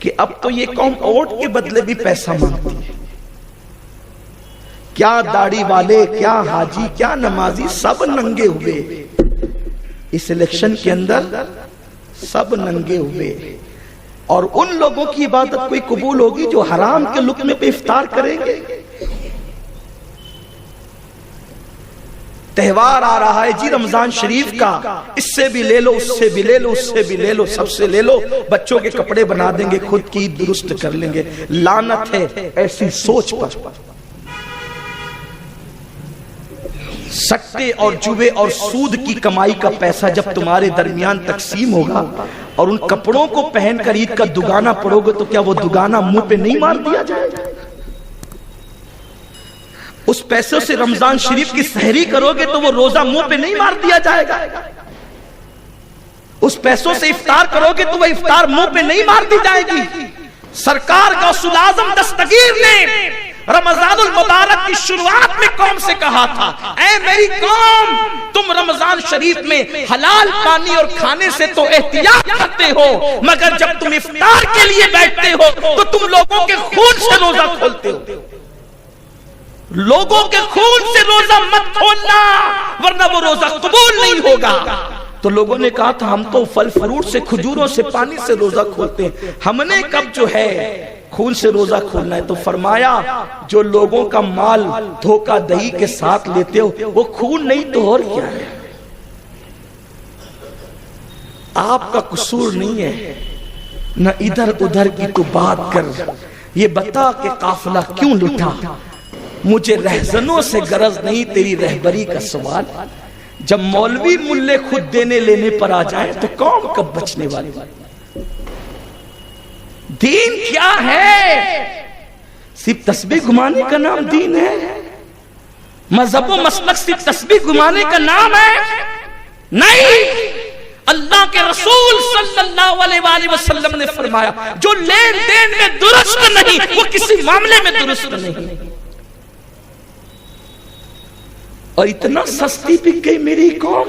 کہ اب تو یہ قوم ووٹ کے بدلے بھی پیسہ مانگتی ہے. کیا داڑھی والے، کیا حاجی، کیا نمازی، سب ننگے ہوئے اس الیکشن کے اندر، سب ننگے ہوئے. اور ان لوگوں کی عبادت کوئی قبول ہوگی جو حرام کے لقمے پہ افطار کریں گے؟ تہوار آ رہا ہے جی رمضان شریف کا، اس سے بھی لے لو، اس سے بھی لے لو، اس سے بھی لے لو، سب سے لے لو. بچوں کے کپڑے بنا دیں گے، خود کی درست کر لیں گے. لعنت ہے ایسی سوچ پر. سٹے اور جوے اور سود کی کمائی کا پیسہ جب تمہارے درمیان تقسیم ہوگا اور ان کپڑوں کو پہن کر عید کا دگانا پڑو گے تو کیا وہ دگانا منہ پہ نہیں مار دیا جائے گا؟ اس پیسوں سے رمضان شریف کی سحری کرو گے تو وہ روزہ منہ پہ نہیں مار دیا جائے گا؟ اس پیسوں سے افطار کرو گے تو وہ افطار منہ پہ نہیں مار دی جائے گی؟ سرکار غوث الاعظم دستگیر نے رمضان المبارک کی شروعات میں قوم سے کہا تھا، اے میری قوم، تم رمضان شریف میں حلال پانی اور کھانے سے تو احتیاط کرتے ہو، مگر جب تم افطار کے لیے بیٹھتے ہو تو تم لوگوں کے خون سے روزہ کھولتے ہو. لوگوں کے خون سے روزہ مت کھولنا ورنہ وہ روزہ قبول نہیں ہوگا. تو لوگوں نے کہا تھا ہم تو پھل فروٹ سے، کھجوروں سے، پانی سے روزہ کھولتے ہیں، ہم نے کب جو ہے خون سے روزہ کھولنا ہے؟ تو فرمایا جو لوگوں کا مال دھوکہ دہی کے ساتھ لیتے ہو وہ خون نہیں تو اور کیا ہے؟ آپ کا قصور نہیں ہے. نہ ادھر ادھر کی تو بات کر، یہ بتا کہ قافلہ کیوں لٹا. مجھے رہزنوں سے غرض نہیں تیری رہبری کا سوال. جب مولوی ملے خود دینے لینے پر آ جائیں تو قوم کب بچنے والی؟ دین کیا ہے؟ صرف تسبیح گھمانے کا نام دین ہے؟ مذہب و مسلک صرف تسبیح گھمانے کا نام ہے؟ نہیں. اللہ کے رسول صلی اللہ علیہ وآلہ وسلم نے فرمایا جو لین دین میں درست نہیں وہ کسی معاملے میں درست نہیں. اور اتنا سستی بک گئی میری قوم،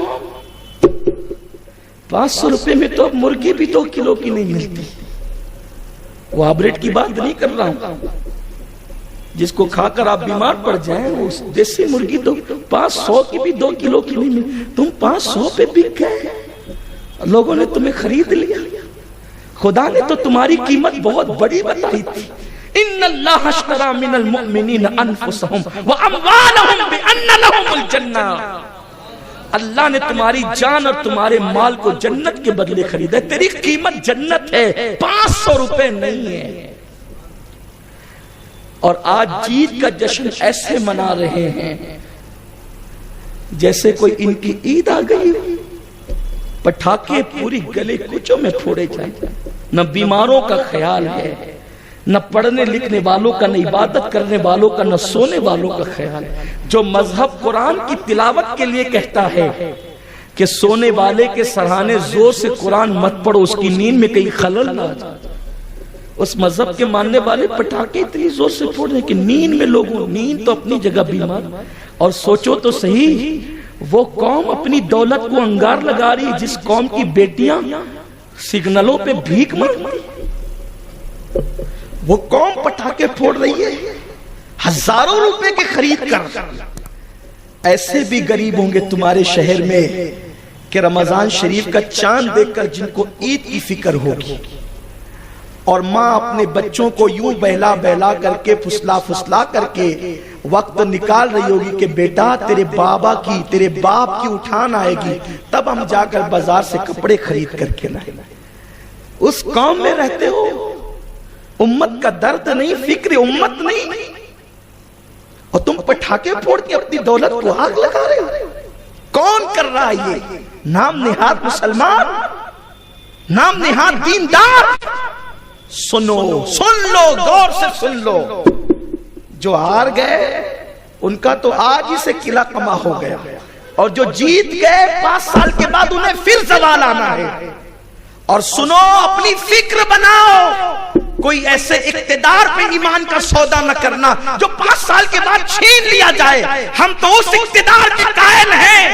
500 روپے میں تو اب مرغی بھی 2 کلو کی نہیں ملتی. وہ آبریٹ کی بات نہیں کر رہا ہوں، جس کو کھا کر آپ بیمار پڑ جائیں. اس دیسی مرغی تو 500 کی بھی 2 کلو کی نہیں ملتی. تم 500 پہ بک گئے، لوگوں نے تمہیں خرید لیا. خدا نے تو تمہاری قیمت بہت بڑی بتائی تھی. ان اللہ اشتری من المؤمنین انفسهم واموالهم بان لهم الجنہ. اللہ نے تمہاری جان اور تمہارے مال کو جنت کے بدلے خریدا. تیری قیمت جنت ہے، 500 روپے نہیں ہے. اور آج جیت کا جشن ایسے منا رہے ہیں جیسے کوئی ان کی عید آ گئی. پٹاخے پوری گلے کوچوں میں پھوڑے جائیں. نہ بیماروں کا خیال ہے، نہ پڑھنے لکھنے والوں کا، نہ عبادت کرنے والوں کا، نہ سونے والوں کا خیال. جو مذہب قرآن کی تلاوت کے لیے کہتا ہے کہ سونے والے کے سرہانے زور سے قرآن مت پڑھو، اس کی نیند میں کہیں خلل نہ آ جائے، اس مذہب کے ماننے والے پٹاخے اتنی زور سے پھوڑ رہے ہیں کہ نیند میں لوگوں، نیند تو اپنی جگہ بیمار. اور سوچو تو صحیح، وہ قوم اپنی دولت کو انگار لگا رہی جس قوم کی بیٹیاں سگنلوں پہ بھیک مانگتی. وہ قوم پٹاخے پھوڑ رہی ہے ہزاروں روپے کے خرید کر. ایسے بھی غریب ہوں گے تمہارے شہر میں کہ رمضان شریف کا چاند دیکھ کر جن کو عید کی فکر ہوگی، اور ماں اپنے بچوں کو یوں بہلا بہلا کر کے، پھسلا پھسلا کر کے وقت نکال رہی ہوگی کہ بیٹا تیرے بابا کی، تیرے باپ کی اٹھان آئے گی، تب ہم جا کر بازار سے کپڑے خرید کر کے لائیں. اس قوم میں رہتے ہو، امت کا درد نہیں، فکر امت نہیں، اور تم پٹاخے پھوڑ کے اپنی دولت کو آگ لگا رہے ہو. کون کر رہا ہے یہ؟ نام نہاد مسلمان، نام نہاد دیندار. سنو، سن لو، غور سے سن لو. جو ہار گئے ان کا تو آج ہی سے قلعہ کما ہو گیا، اور جو جیت گئے 5 سال کے بعد انہیں پھر زوال آنا ہے. اور سنو، اپنی فکر بناؤ. کوئی ایسے اقتدار پہ ایمان کا سودا نہ کرنا جو 5 سال کے بعد چھین لیا جائے. ہم تو اس اقتدار کے قائل ہیں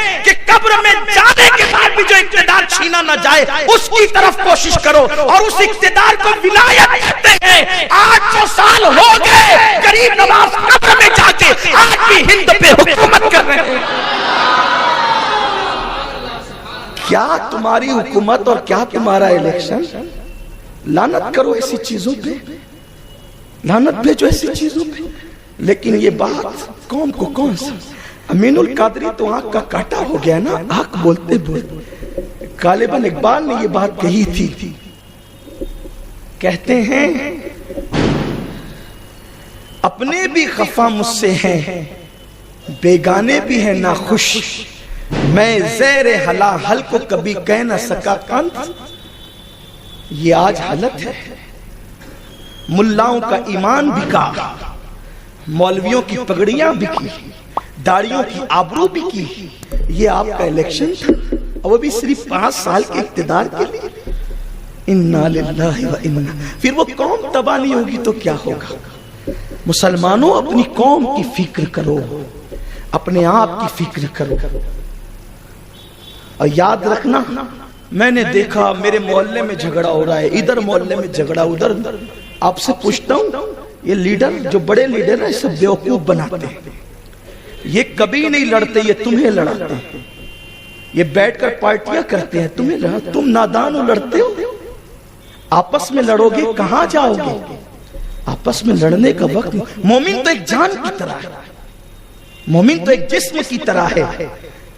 قبر میں جانے کے بعد بھی جو اقتدار چھینا نہ جائے اس کی طرف کوشش کرو، اور اس اقتدار کو ولایت کہتے ہیں۔ 800 سال ہو گئے غریب نواز قبر میں جا کے آج بھی ہند پہ حکومت کر رہے ہیں۔ کیا تمہاری حکومت اور کیا تمہارا الیکشن؟ لعنت کرو ایسی چیزوں پہ، لعنت بھیجو ایسی چیزوں پہ۔ لیکن یہ بات قوم کو کون سا؟ امین القادری تو آنکھ کا کاٹا ہو گیا نا، آنکھ بولتے بولتے۔ غالباً اقبال نے یہ بات کہی تھی، کہتے ہیں اپنے بھی خفا مجھ سے ہیں، بیگانے بھی ہیں ناخوش، میں زیر حلا حل کو کبھی کہہ نہ سکا کانت۔ یہ آج حالت ہے، ملاؤں کا ایمان بکا، مولویوں کی پگڑیاں بکی، داڑیوں کی آبرو بکی۔ یہ آپ کا الیکشن تھا، اور وہ بھی صرف 5 سال کے اقتدار کے لیے۔ انا للہ و انا، پھر وہ قوم تباہ نہیں ہوگی تو کیا ہوگا؟ مسلمانوں اپنی قوم کی فکر کرو، اپنے آپ کی فکر کرو، اور یاد رکھنا میں نے دیکھا میرے محلے میں جھگڑا ہو رہا ہے، ادھر محلے میں جھگڑا، ادھر۔ آپ سے پوچھتا ہوں یہ لیڈر جو بڑے لیڈر ہیں اسے بیوقوف بناتے ہیں، یہ کبھی نہیں لڑتے، یہ تمہیں لڑاتے ہیں۔ یہ بیٹھ کر پارٹیاں کرتے ہیں، تمہیں لڑاتے، تم نادان ہو، لڑتے ہو۔ آپس میں لڑو گے کہاں جاؤ گے؟ آپس میں لڑنے کا وقت نہیں۔ مومن تو ایک جان کی طرح ہے، مومن تو ایک جسم کی طرح ہے۔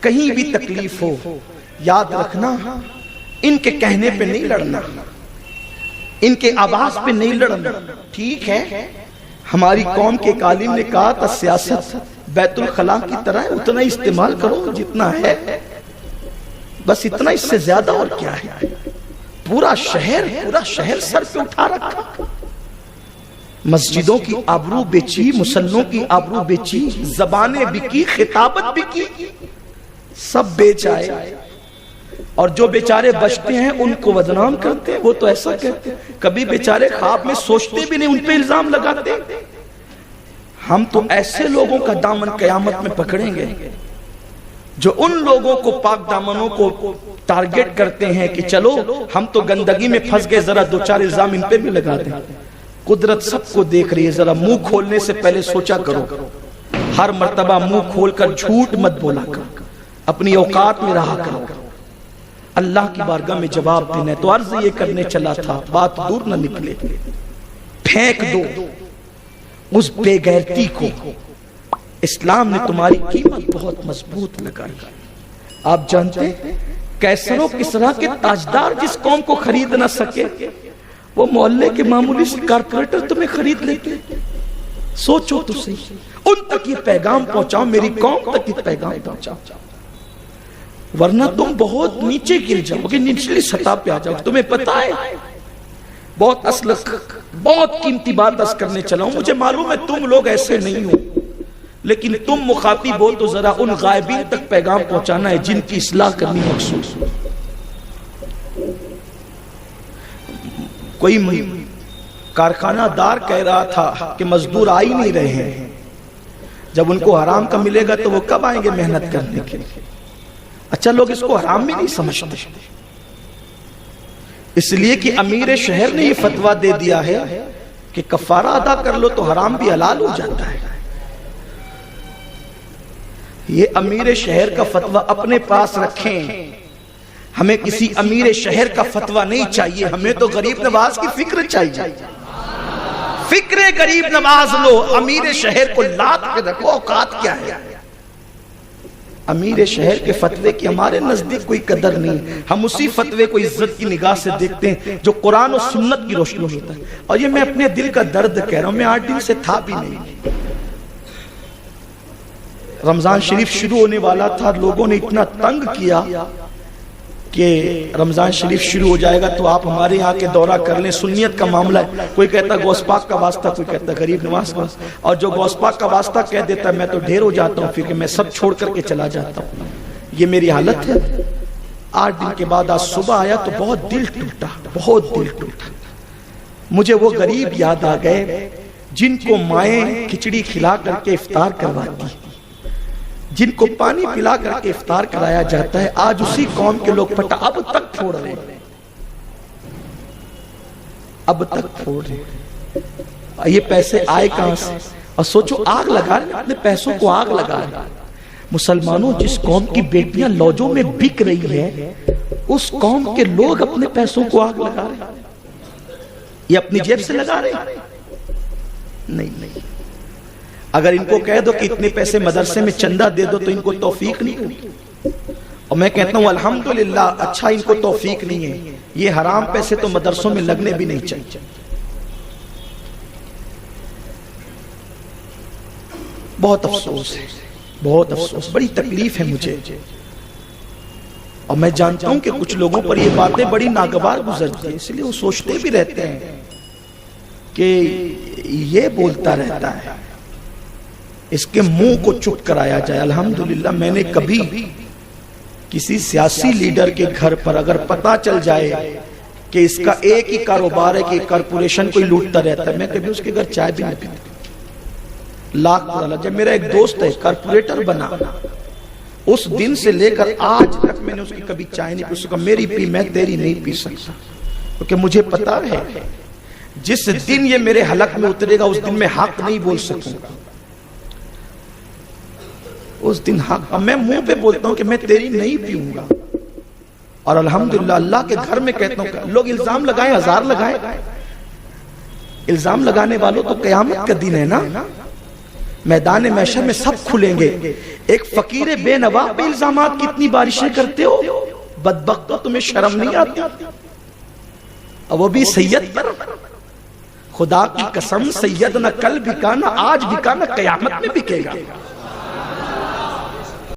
کہیں بھی تکلیف ہو یاد رکھنا ان کے کہنے پہ نہیں لڑنا، ان کے آواز پہ نہیں لڑنا۔ ٹھیک ہے ہماری قوم کے ایک عالم نے کہا تھا سیاست بیت الخلاء کی طرح ہے، اتنا ہی استعمال کرو جتنا ہے، بس اتنا، اس سے زیادہ اور کیا ہے؟ پورا شہر سر پہ اٹھا رکھا، مسجدوں کی آبرو بیچی، مسلمانوں کی آبرو بیچی، زبانیں بکی، خطابت بکی، سب بیچ آئے، اور جو بیچارے بچتے ہیں ان کو بدنام کرتے ہیں۔ وہ تو ایسا کہتے ہیں، کبھی بیچارے خواب میں سوچتے بھی نہیں، ان پہ الزام لگاتے ہیں۔ ہم تو ایسے لوگوں کا دامن قیامت میں پکڑیں گے جو ان لوگوں کو، پاک دامنوں کو ٹارگٹ کرتے ہیں کہ چلو ہم تو گندگی میں پھنس گئے، ذرا 2-4 الزام ان پہ بھی لگا دیں۔ قدرت سب کو دیکھ رہی ہے، ذرا منہ کھولنے سے پہلے سوچا کرو، ہر مرتبہ منہ کھول کر جھوٹ مت بولا کرو، اپنی اوقات میں رہا کرو۔ اللہ کی بارگاہ میں جواب دینا ہے، تو عرض یہ کرنے چلا تھا، بات دور نہ نکلے، پھینک دو اس بے غیرتی کو۔ اسلام نے تمہاری قیمت بہت مضبوط لگائی۔ آپ جانتے ہیں کیسر و کسریٰ کے تاجدار جس قوم کو خرید نہ سکے، وہ محلے کے معمولی سے کارپوریٹر تمہیں خرید لیتے۔ سوچو تو صحیح، ان تک یہ پیغام پہنچاؤ، میری قوم تک یہ پیغام پہنچاؤ، ورنہ تم بہت نیچے گر جاؤ گے، نچلی سطح پہ آ جاؤ گے۔ تمہیں پتا ہے بہت قیمتی بات عرض کرنے چلا ہوں، مجھے معلوم ہے تم لوگ ایسے نہیں ہو، لیکن تم مخاطب ہو تو ذرا ان غائبین تک پیغام پہنچانا ہے جن کی اصلاح کرنی مقصود۔ کوئی کارخانہ دار کہہ رہا تھا کہ مزدور آ ہی نہیں رہے ہیں، جب ان کو حرام کا ملے گا تو وہ کب آئیں گے محنت کرنے کے لیے؟ اچھا لوگ اس کو حرام بھی نہیں سمجھتے، اس لیے کہ امیر شہر نے یہ فتویٰ دے دیا ہے کہ کفارہ ادا کر لو تو حرام بھی حلال ہو جاتا ہے۔ یہ امیر شہر کا فتویٰ اپنے پاس رکھیں، ہمیں کسی امیر شہر کا فتویٰ نہیں چاہیے، ہمیں تو غریب نواز کی فکر چاہیے۔ فکر غریب نواز لو، امیر شہر کو لات پہ رکھو، اوقات کیا ہے؟ امیر شہر کے فتوے کی ہمارے نزدیک کوئی قدر نہیں، ہم اسی فتوے کو عزت کی نگاہ سے دیکھتے ہیں جو قرآن و سنت کی روشنی ہوتا ہے۔ اور یہ میں اپنے دل کا درد کہہ رہا ہوں، میں 8 دن سے تھا بھی نہیں۔ رمضان شریف شروع ہونے والا تھا، لوگوں نے اتنا تنگ کیا کہ رمضان شریف شروع ہو جائے گا تو آپ ہمارے یہاں کے دورہ کر لیں، سنیت کا معاملہ ہے، کوئی کہتا غوث پاک کا واسطہ، کوئی کہتا غریب نواز کا واسطہ، اور جو غوث پاک کا واسطہ کہہ دیتا ہے میں تو ڈھیر ہو جاتا ہوں، پھر کہ میں سب چھوڑ کر کے چلا جاتا ہوں۔ یہ میری حالت ہے۔ 8 دن کے بعد آج صبح آیا تو بہت دل ٹوٹا، بہت دل ٹوٹا۔ مجھے وہ غریب یاد آ گئے جن کو مائیں کھچڑی کھلا کر کے افطار کرواتی، جن کو پانی پلا کر کے افطار کرایا جاتا ہے، آج اسی قوم کے لوگ پٹا اب تک پھوڑ رہے ہیں، اب تک پھوڑ رہے ہیں۔ یہ پیسے آئے کہاں سے؟ اور سوچو، آگ لگا رہے ہیں، اپنے پیسوں کو آگ لگا رہے ہیں۔ مسلمانوں، جس قوم کی بیٹیاں لوجوں میں بک رہی ہے، اس قوم کے لوگ اپنے پیسوں کو آگ لگا رہے ہیں۔ یہ اپنی جیب سے لگا رہے ہیں؟ نہیں۔ اگر ان کو کہہ دو کہ اتنے پیسے مدرسے میں چندہ دے دو تو ان کو توفیق نہیں ہوگی، اور میں کہتا ہوں الحمدللہ، اچھا ان کو توفیق نہیں ہے، یہ حرام پیسے تو مدرسوں میں لگنے بھی نہیں چاہیے۔ بہت افسوس ہے، بہت افسوس، بڑی تکلیف ہے مجھے، اور میں جانتا ہوں کہ کچھ لوگوں پر یہ باتیں بڑی ناگوار گزرتی ہیں، اس لیے وہ سوچتے بھی رہتے ہیں کہ یہ بولتا رہتا ہے، اس کے منہ کو چپ کرایا جائے۔ الحمدللہ میں نے کبھی کسی سیاسی لیڈر کے گھر پر اگر پتا چل جائے کہ اس کا ایک ہی کاروبار ہے کہ کارپوریشن کوئی لوٹتا رہتا ہے، میں کبھی اس کے گھر چائے بھی نہیں پیتا۔ لاکھ ڈالر، جب میرا ایک دوست ہے کارپوریٹر بنا، اس دن سے لے کر آج تک میں نے اس کی کبھی چائے نہیں پی سکا، میری پی میں تیری نہیں پی سکتا، کیونکہ مجھے پتا ہے جس دن یہ میرے حلق میں اترے گا اس دن میں حق نہیں بول سکوں گا، اس دن حق میں منہ پہ بولتا ہوں کہ میں تیری نہیں پیوں گا۔ اور الحمدللہ اللہ کے گھر میں کہتا ہوں کہ لوگ الزام لگائیں، ہزار لگائیں، الزام لگانے والوں تو قیامت کا دن ہے نا، میدان محشر میں سب کھلیں گے۔ ایک فقیر بے نوا پہ الزامات کتنی بارشیں کرتے ہو، بدبختو، تمہیں شرم نہیں آتی؟ اور وہ بھی سید پر۔ خدا کی قسم، سید نہ کل بکا، نہ آج بکا، نہ قیامت میں بکے گا۔